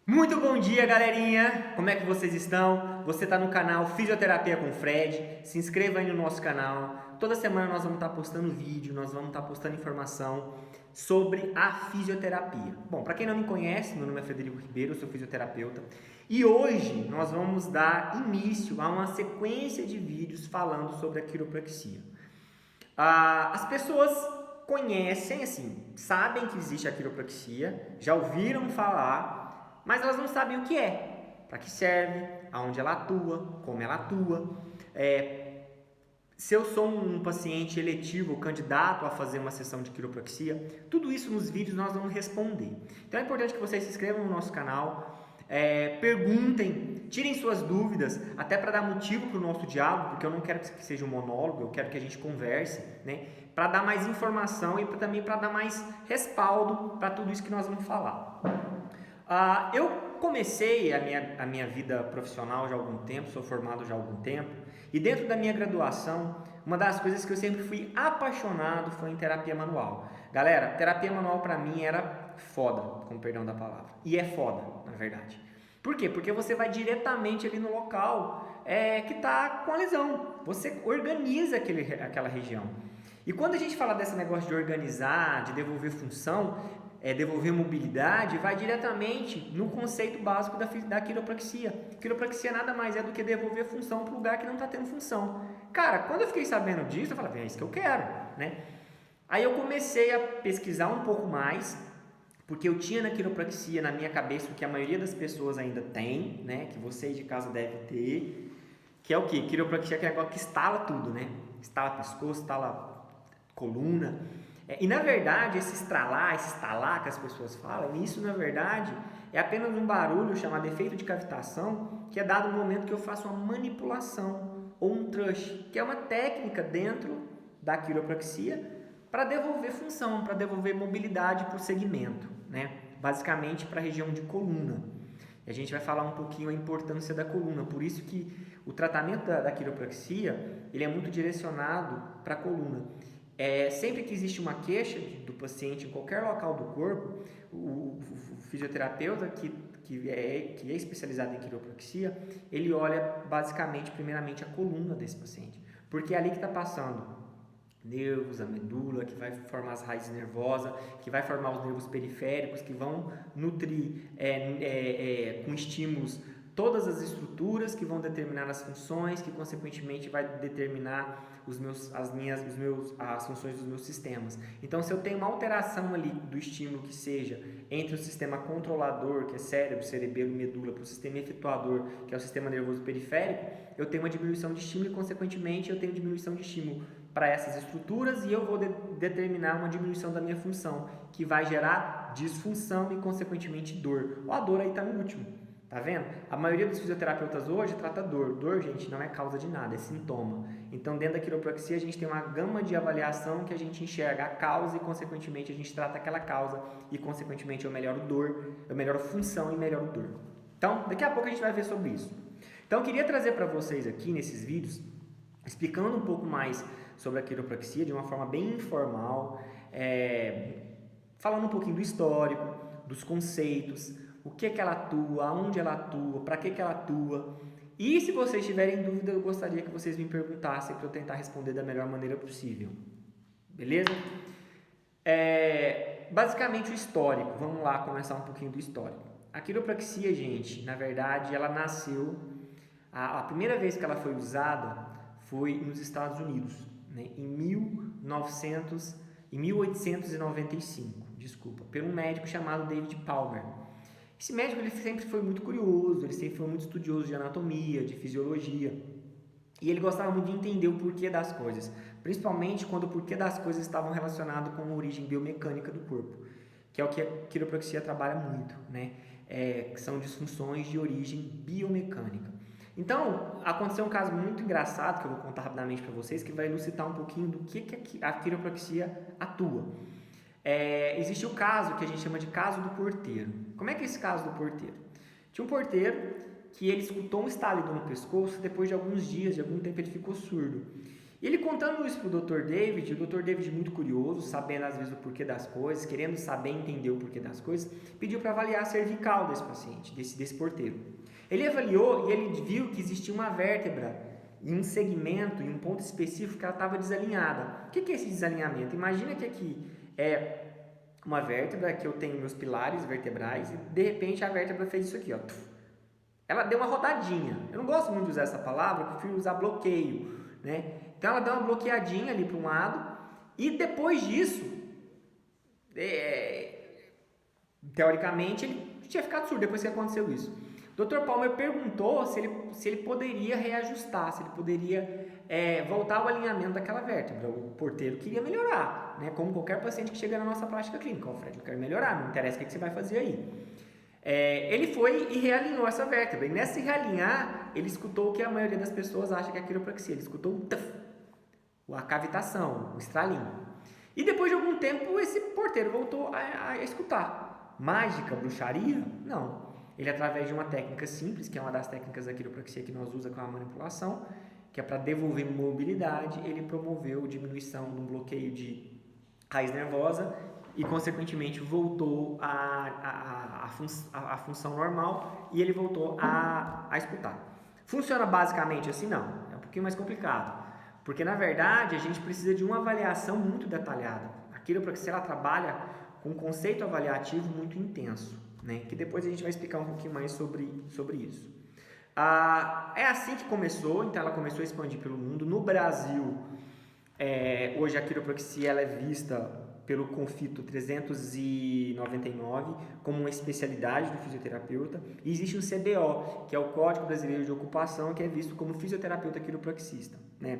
Muito bom dia, galerinha! Como é que vocês estão? Você está no canal Fisioterapia com Fred. Se inscreva aí no nosso canal. Toda semana nós vamos estar postando vídeo, nós vamos estar postando informação sobre a fisioterapia. Bom, para quem não me conhece, meu nome é Frederico Ribeiro, eu sou fisioterapeuta. E hoje nós vamos dar início a uma sequência de vídeos falando sobre a quiropraxia. As pessoas conhecem, assim, sabem que existe a quiropraxia, já ouviram falar, mas elas não sabem o que é, para que serve, aonde ela atua, como ela atua. Se eu sou um paciente eletivo, candidato a fazer uma sessão de quiropraxia, tudo isso nos vídeos nós vamos responder. Então é importante que vocês se inscrevam no nosso canal, perguntem, tirem suas dúvidas, até para dar motivo para o nosso diálogo, porque eu não quero que seja um monólogo, eu quero que a gente converse, né? Para dar mais informação e também para dar mais respaldo para tudo isso que nós vamos falar. Eu comecei a minha vida profissional já há algum tempo, sou formado já há algum tempo, e dentro da minha graduação, uma das coisas que eu sempre fui apaixonado foi em terapia manual. Galera, terapia manual para mim era foda, com perdão da palavra, e é foda, na verdade. Por quê? Porque você vai diretamente ali no local que está com a lesão, você organiza aquela região. E quando a gente fala desse negócio de organizar, de devolver função, devolver mobilidade, vai diretamente no conceito básico da quiropraxia. Quiropraxia nada mais é do que devolver função para o lugar que não está tendo função. Cara, quando eu fiquei sabendo disso, eu falei, é isso que eu quero, né? Aí eu comecei a pesquisar um pouco mais, porque eu tinha na quiropraxia na minha cabeça o que a maioria das pessoas ainda tem, né? Que vocês de casa devem ter, que é o quê? Quiropraxia é aquele negócio que instala tudo, né? Instala pescoço, instala coluna. E na verdade, esse estralar, esse estalar que as pessoas falam, isso na verdade é apenas um barulho chamado efeito de cavitação, que é dado no momento que eu faço uma manipulação ou um thrush, que é uma técnica dentro da quiropraxia para devolver função, para devolver mobilidade para o segmento, né? Basicamente para a região de coluna. E a gente vai falar um pouquinho a importância da coluna, por isso que o tratamento da quiropraxia ele é muito direcionado para a coluna. Sempre que existe uma queixa do paciente em qualquer local do corpo, o fisioterapeuta que é especializado em quiropraxia, ele olha basicamente, primeiramente, a coluna desse paciente, porque é ali que está passando nervos, a medula, que vai formar as raízes nervosas, que vai formar os nervos periféricos, que vão nutrir com estímulos todas as estruturas que vão determinar as funções, que consequentemente vai determinar as funções dos meus sistemas. Então, se eu tenho uma alteração ali do estímulo que seja entre o sistema controlador, que é cérebro, cerebelo, medula, para o sistema efetuador, que é o sistema nervoso periférico, eu tenho uma diminuição de estímulo e, consequentemente, eu tenho diminuição de estímulo para essas estruturas e eu vou determinar uma diminuição da minha função, que vai gerar disfunção e, consequentemente, dor. A dor aí está no último. Tá vendo? A maioria dos fisioterapeutas hoje trata dor. Dor, gente, não é causa de nada, é sintoma. Então, dentro da quiropraxia, a gente tem uma gama de avaliação que a gente enxerga a causa e, consequentemente, a gente trata aquela causa e, consequentemente, eu melhoro dor, eu melhoro função e melhoro dor. Então, daqui a pouco a gente vai ver sobre isso. Então, eu queria trazer para vocês aqui, nesses vídeos, explicando um pouco mais sobre a quiropraxia de uma forma bem informal, falando um pouquinho do histórico, dos conceitos, o que ela atua, aonde ela atua, para que ela atua. E se vocês tiverem dúvida, eu gostaria que vocês me perguntassem para eu tentar responder da melhor maneira possível. Beleza? Basicamente o histórico. Vamos lá começar um pouquinho do histórico. A quiropraxia, gente, na verdade, ela nasceu... A primeira vez que ela foi usada foi nos Estados Unidos, né, em 1895, por um médico chamado David Palmer. Esse médico ele sempre foi muito curioso, ele sempre foi muito estudioso de anatomia, de fisiologia, e ele gostava muito de entender o porquê das coisas, principalmente quando o porquê das coisas estavam relacionados com a origem biomecânica do corpo, que é o que a quiropraxia trabalha muito, né? Que são disfunções de origem biomecânica. Então, aconteceu um caso muito engraçado que eu vou contar rapidamente para vocês, que vai elucidar um pouquinho do que a quiropraxia atua. Existe o caso que a gente chama de caso do porteiro. Como é que é esse caso do porteiro? Tinha um porteiro que ele escutou um estalido no pescoço, depois de alguns dias, de algum tempo ele ficou surdo. Ele contando isso para o Dr. David, o Dr. David muito curioso, sabendo às vezes o porquê das coisas, querendo saber entender o porquê das coisas, pediu para avaliar a cervical desse paciente, desse porteiro. Ele avaliou e ele viu que existia uma vértebra em um segmento, em um ponto específico que ela estava desalinhada. O que é esse desalinhamento? Imagina que aqui é uma vértebra, que eu tenho meus pilares vertebrais e de repente a vértebra fez isso aqui, ó. Ela deu uma rodadinha. Eu não gosto muito de usar essa palavra, eu prefiro usar bloqueio, né? Então ela deu uma bloqueadinha ali para um lado e depois disso, teoricamente, ele tinha ficado surdo depois que aconteceu isso. O Dr. Palmer perguntou se ele poderia reajustar, se ele poderia voltar ao alinhamento daquela vértebra. O porteiro queria melhorar, né? Como qualquer paciente que chega na nossa prática clínica. O Fred, eu quero melhorar, não interessa o que você vai fazer aí. Ele foi e realinhou essa vértebra. E nesse realinhar, ele escutou o que a maioria das pessoas acha que é a quiropraxia. Ele escutou um tuf, a cavitação, o estralinho. E depois de algum tempo, esse porteiro voltou a escutar. Mágica, bruxaria? Não. Ele, através de uma técnica simples, que é uma das técnicas da quiropraxia que nós usamos com a manipulação, que é para devolver mobilidade, ele promoveu diminuição de um bloqueio de raiz nervosa e, consequentemente, voltou a função normal e ele voltou a escutar. Funciona basicamente assim? Não. É um pouquinho mais complicado. Porque, na verdade, a gente precisa de uma avaliação muito detalhada. A quiropraxia ela trabalha com um conceito avaliativo muito intenso, né? Que depois a gente vai explicar um pouquinho mais sobre isso. É assim que começou, então ela começou a expandir pelo mundo. No Brasil, hoje a quiropraxia ela é vista pelo Confito 399 como uma especialidade do fisioterapeuta. E existe um CBO, que é o Código Brasileiro de Ocupação, que é visto como fisioterapeuta quiropraxista, né?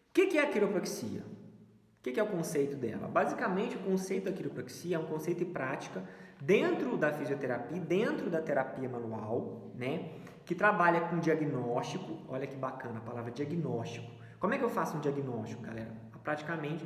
O que é a quiropraxia? O que é o conceito dela? Basicamente, o conceito da quiropraxia é um conceito e prática dentro da fisioterapia, dentro da terapia manual, né? Que trabalha com diagnóstico. Olha que bacana a palavra diagnóstico. Como é que eu faço um diagnóstico, galera? Basicamente,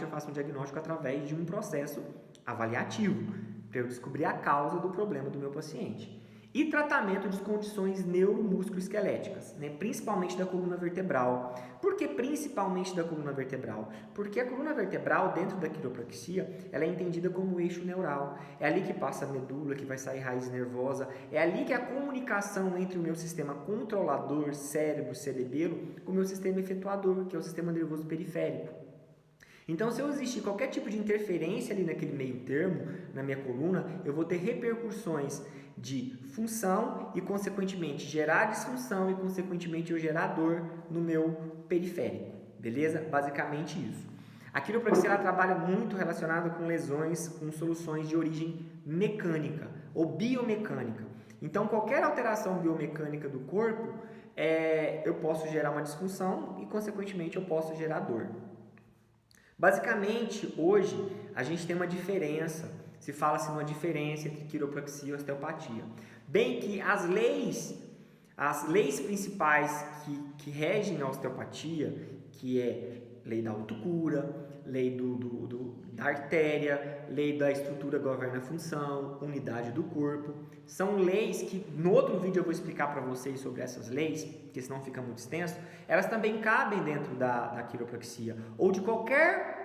eu faço um diagnóstico através de um processo avaliativo, para eu descobrir a causa do problema do meu paciente. E tratamento de condições neuromusculoesqueléticas, né? Principalmente da coluna vertebral. Por que principalmente da coluna vertebral? Porque a coluna vertebral, dentro da quiropraxia, ela é entendida como eixo neural. É ali que passa a medula, que vai sair raiz nervosa. É ali que é a comunicação entre o meu sistema controlador, cérebro, cerebelo, com o meu sistema efetuador, que é o sistema nervoso periférico. Então, se eu existir qualquer tipo de interferência ali naquele meio termo, na minha coluna, eu vou ter repercussões de função e, consequentemente, gerar disfunção e, consequentemente, eu gerar dor no meu periférico, beleza? Basicamente isso. A quiropraxia ela trabalha muito relacionada com lesões, com soluções de origem mecânica ou biomecânica. Então, qualquer alteração biomecânica do corpo, eu posso gerar uma disfunção e, consequentemente, eu posso gerar dor. Basicamente, hoje, a gente tem uma diferença, se fala-se uma diferença entre quiropraxia e osteopatia. Bem que as leis principais que regem a osteopatia, que é lei da autocura, lei da artéria, lei da estrutura governa a função, unidade do corpo, são leis que, no outro vídeo eu vou explicar para vocês sobre essas leis, porque senão fica muito extenso, elas também cabem dentro da quiropraxia, ou de qualquer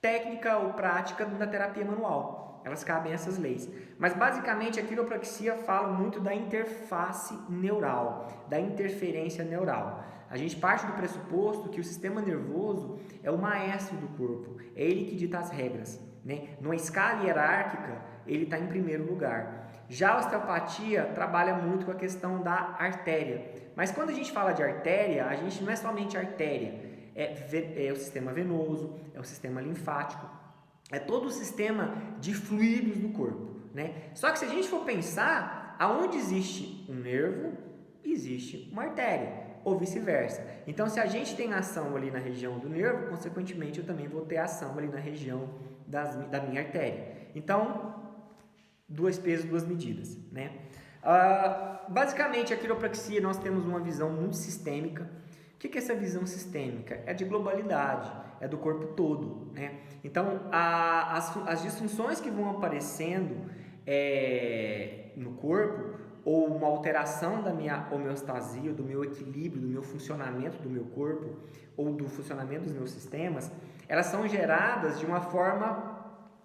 técnica ou prática da terapia manual. Elas cabem essas leis. Mas, basicamente, a quiropraxia fala muito da interface neural, da interferência neural. A gente parte do pressuposto que o sistema nervoso é o maestro do corpo, é ele que dita as regras, né? Numa escala hierárquica, ele está em primeiro lugar. Já a osteopatia trabalha muito com a questão da artéria. Mas quando a gente fala de artéria, a gente não é somente artéria, é o sistema venoso, é o sistema linfático, é todo o sistema de fluidos do corpo, né? Só que se a gente for pensar, aonde existe um nervo, existe uma artéria, ou vice-versa. Então, se a gente tem ação ali na região do nervo, consequentemente, eu também vou ter ação ali na região da minha artéria. Então, 2 pesos, 2 medidas, né? Basicamente, a quiropraxia, nós temos uma visão muito sistêmica. O que é essa visão sistêmica? É de globalidade, é do corpo todo, né? Então, as disfunções que vão aparecendo no corpo ou uma alteração da minha homeostasia, do meu equilíbrio, do meu funcionamento do meu corpo ou do funcionamento dos meus sistemas, elas são geradas de uma forma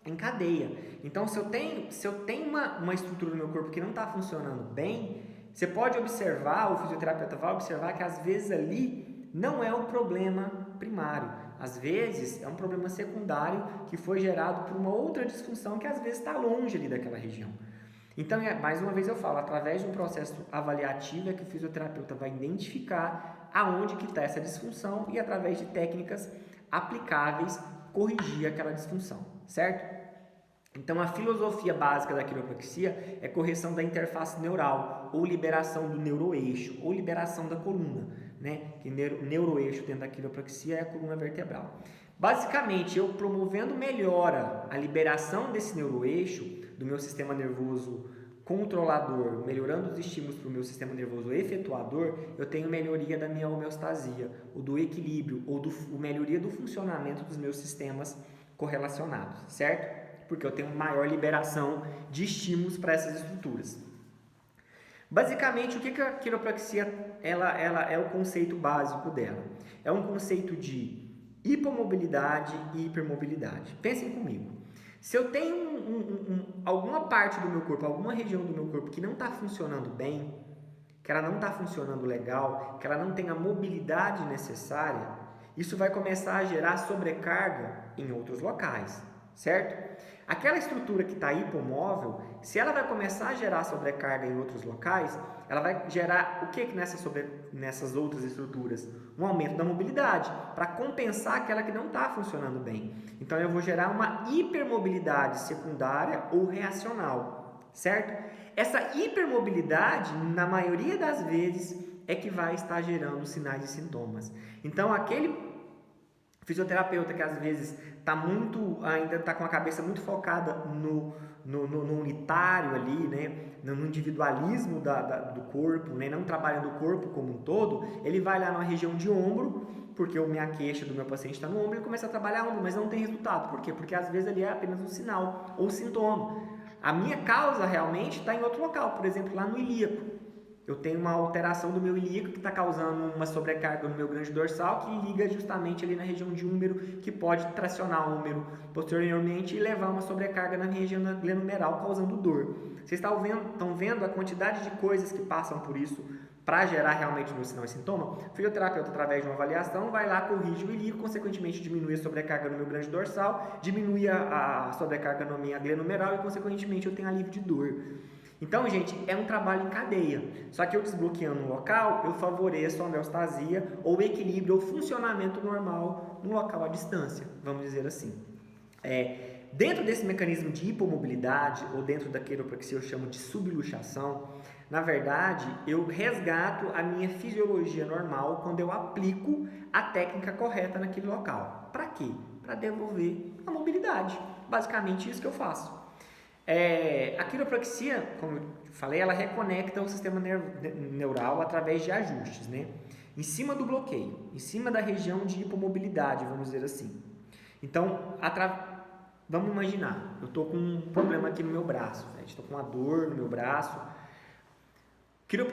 em cadeia. Então, se eu tenho uma estrutura no meu corpo que não está funcionando bem, você pode observar, o fisioterapeuta vai observar que às vezes ali não é o problema primário. Às vezes é um problema secundário que foi gerado por uma outra disfunção que às vezes está longe ali daquela região. Então, mais uma vez eu falo, através de um processo avaliativo é que o fisioterapeuta vai identificar aonde que está essa disfunção e através de técnicas aplicáveis corrigir aquela disfunção, certo? Então, a filosofia básica da quiropraxia é correção da interface neural, ou liberação do neuroeixo, ou liberação da coluna, né? Que neuroeixo dentro da quiropraxia é a coluna vertebral. Basicamente, eu promovendo melhora a liberação desse neuroeixo, do meu sistema nervoso controlador, melhorando os estímulos para o meu sistema nervoso efetuador, eu tenho melhoria da minha homeostasia, ou do equilíbrio, ou melhoria do funcionamento dos meus sistemas correlacionados, certo? Porque eu tenho maior liberação de estímulos para essas estruturas. Basicamente, o que a quiropraxia ela é o conceito básico dela? É um conceito de hipomobilidade e hipermobilidade. Pensem comigo. Se eu tenho alguma parte do meu corpo, alguma região do meu corpo que não está funcionando bem, que ela não está funcionando legal, que ela não tem a mobilidade necessária, isso vai começar a gerar sobrecarga em outros locais, certo? Aquela estrutura que está hipomóvel, se ela vai começar a gerar sobrecarga em outros locais, ela vai gerar o que nessas outras estruturas? Um aumento da mobilidade, para compensar aquela que não está funcionando bem. Então, eu vou gerar uma hipermobilidade secundária ou reacional, certo? Essa hipermobilidade, na maioria das vezes, é que vai estar gerando sinais e sintomas. Então, aquele fisioterapeuta que às vezes ainda está com a cabeça muito focada no unitário ali, né? No individualismo do corpo, né? Não trabalhando o corpo como um todo, ele vai lá na região de ombro, porque a minha queixa do meu paciente está no ombro, e começa a trabalhar ombro, mas não tem resultado. Por quê? Porque às vezes ali é apenas um sinal ou sintoma. A minha causa realmente está em outro local, por exemplo, lá no ilíaco. Eu tenho uma alteração do meu ilíaco que está causando uma sobrecarga no meu grande dorsal que liga justamente ali na região de úmero, que pode tracionar o úmero posteriormente e levar uma sobrecarga na região glenumeral, causando dor. Vocês estão vendo a quantidade de coisas que passam por isso para gerar realmente um sinal e sintoma? O fisioterapeuta, através de uma avaliação, vai lá, corrige o ilíaco, consequentemente diminui a sobrecarga no meu grande dorsal, diminui a sobrecarga na minha glenumeral e, consequentemente, eu tenho alívio de dor. Então, gente, é um trabalho em cadeia. Só que eu desbloqueando um local, eu favoreço a homeostasia ou equilíbrio ou funcionamento normal no local à distância, vamos dizer assim. Dentro desse mecanismo de hipomobilidade, ou dentro da quiropraxia eu chamo de subluxação, na verdade, eu resgato a minha fisiologia normal quando eu aplico a técnica correta naquele local. Para quê? Para devolver a mobilidade. Basicamente, isso que eu faço. A quiropraxia, como eu falei, ela reconecta o sistema neural através de ajustes, né? Em cima do bloqueio, em cima da região de hipomobilidade, vamos dizer assim. Então, vamos imaginar, eu estou com um problema aqui no meu braço, estou com uma dor no meu braço.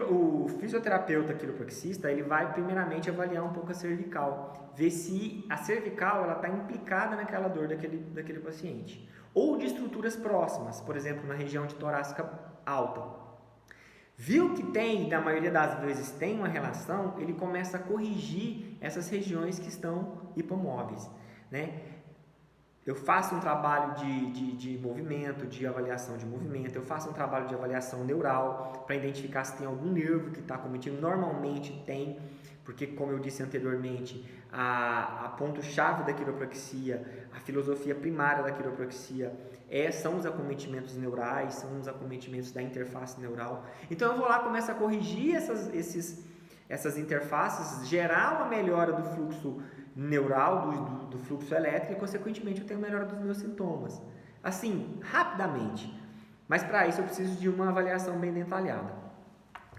O fisioterapeuta quiropraxista, ele vai primeiramente avaliar um pouco a cervical, ver se a cervical está implicada naquela dor daquele paciente. Ou de estruturas próximas, por exemplo, na região de torácica alta. Viu que na maioria das vezes tem uma relação, ele começa a corrigir essas regiões que estão hipomóveis, né? Eu faço um trabalho de movimento, de avaliação de movimento, eu faço um trabalho de avaliação neural para identificar se tem algum nervo que está cometido. Normalmente tem, porque, como eu disse anteriormente, a ponto-chave da quiropraxia, a filosofia primária da quiropraxia são os acometimentos neurais, são os acometimentos da interface neural. Então eu vou lá, começo a corrigir essas interfaces, gerar uma melhora do fluxo neural, do fluxo elétrico, e consequentemente eu tenho melhora dos meus sintomas. Assim, rapidamente. Mas para isso eu preciso de uma avaliação bem detalhada.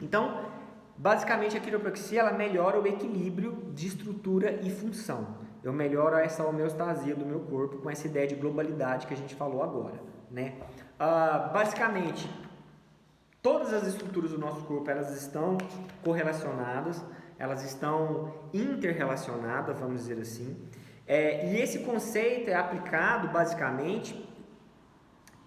Então, basicamente a quiropraxia ela melhora o equilíbrio de estrutura e função. Eu melhoro essa homeostasia do meu corpo com essa ideia de globalidade que a gente falou agora, né? Basicamente, Todas as estruturas do nosso corpo, elas estão correlacionadas, elas estão interrelacionadas, vamos dizer assim. E esse conceito é aplicado basicamente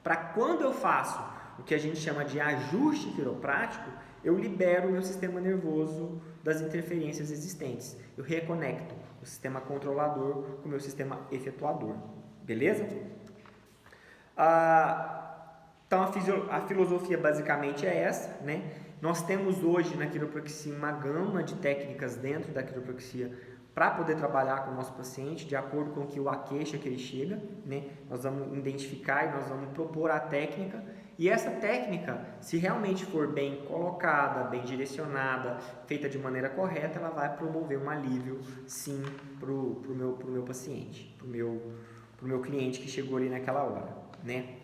para quando eu faço o que a gente chama de ajuste quiroprático, eu libero o meu sistema nervoso das interferências existentes. Eu reconecto o sistema controlador com o meu sistema efetuador. Beleza? Então a filosofia basicamente é essa, né? Nós temos hoje na quiropraxia uma gama de técnicas dentro da quiropraxia para poder trabalhar com o nosso paciente de acordo com a queixa que ele chega, né? Nós vamos identificar e nós vamos propor a técnica, e essa técnica, se realmente for bem colocada, bem direcionada, feita de maneira correta, ela vai promover um alívio sim para o meu paciente, para o meu cliente que chegou ali naquela hora, né?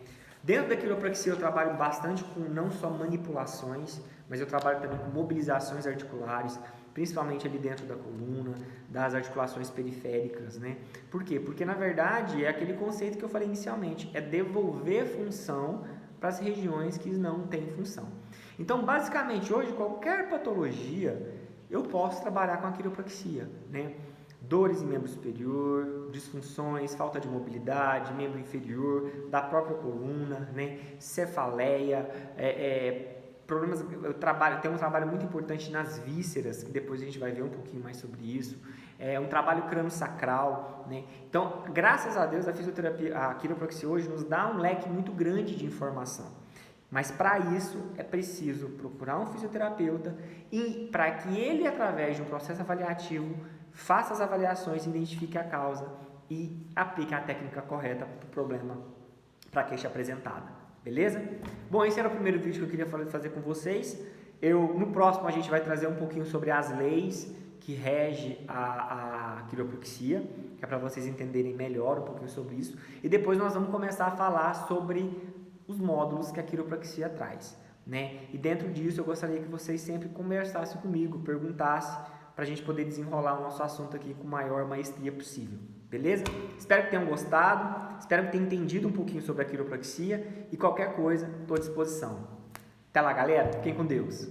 Dentro da quiropraxia eu trabalho bastante com não só manipulações, mas eu trabalho também com mobilizações articulares, principalmente ali dentro da coluna, das articulações periféricas, né? Por quê? Porque na verdade é aquele conceito que eu falei inicialmente, é devolver função para as regiões que não têm função. Então, basicamente, hoje qualquer patologia eu posso trabalhar com a quiropraxia, né? Dores em membro superior, disfunções, falta de mobilidade, membro inferior, da própria coluna, né? Cefaleia, problemas. Tem um trabalho muito importante nas vísceras, que depois a gente vai ver um pouquinho mais sobre isso. É um trabalho crânio-sacral, né? Então, graças a Deus, a fisioterapia, a quiropraxia hoje nos dá um leque muito grande de informação. Mas para isso é preciso procurar um fisioterapeuta e para que ele, através de um processo avaliativo, faça as avaliações, identifique a causa e aplique a técnica correta para o problema, para a queixa apresentada. Beleza? Bom, esse era o primeiro vídeo que eu queria fazer com vocês. No próximo a gente vai trazer um pouquinho sobre as leis que regem a quiropraxia, que é para vocês entenderem melhor um pouquinho sobre isso. E depois nós vamos começar a falar sobre os módulos que a quiropraxia traz, né? E dentro disso eu gostaria que vocês sempre conversassem comigo, perguntassem, para a gente poder desenrolar o nosso assunto aqui com a maior maestria possível. Beleza? Espero que tenham gostado, espero que tenham entendido um pouquinho sobre a quiropraxia e qualquer coisa, estou à disposição. Até lá, galera. Fiquem com Deus.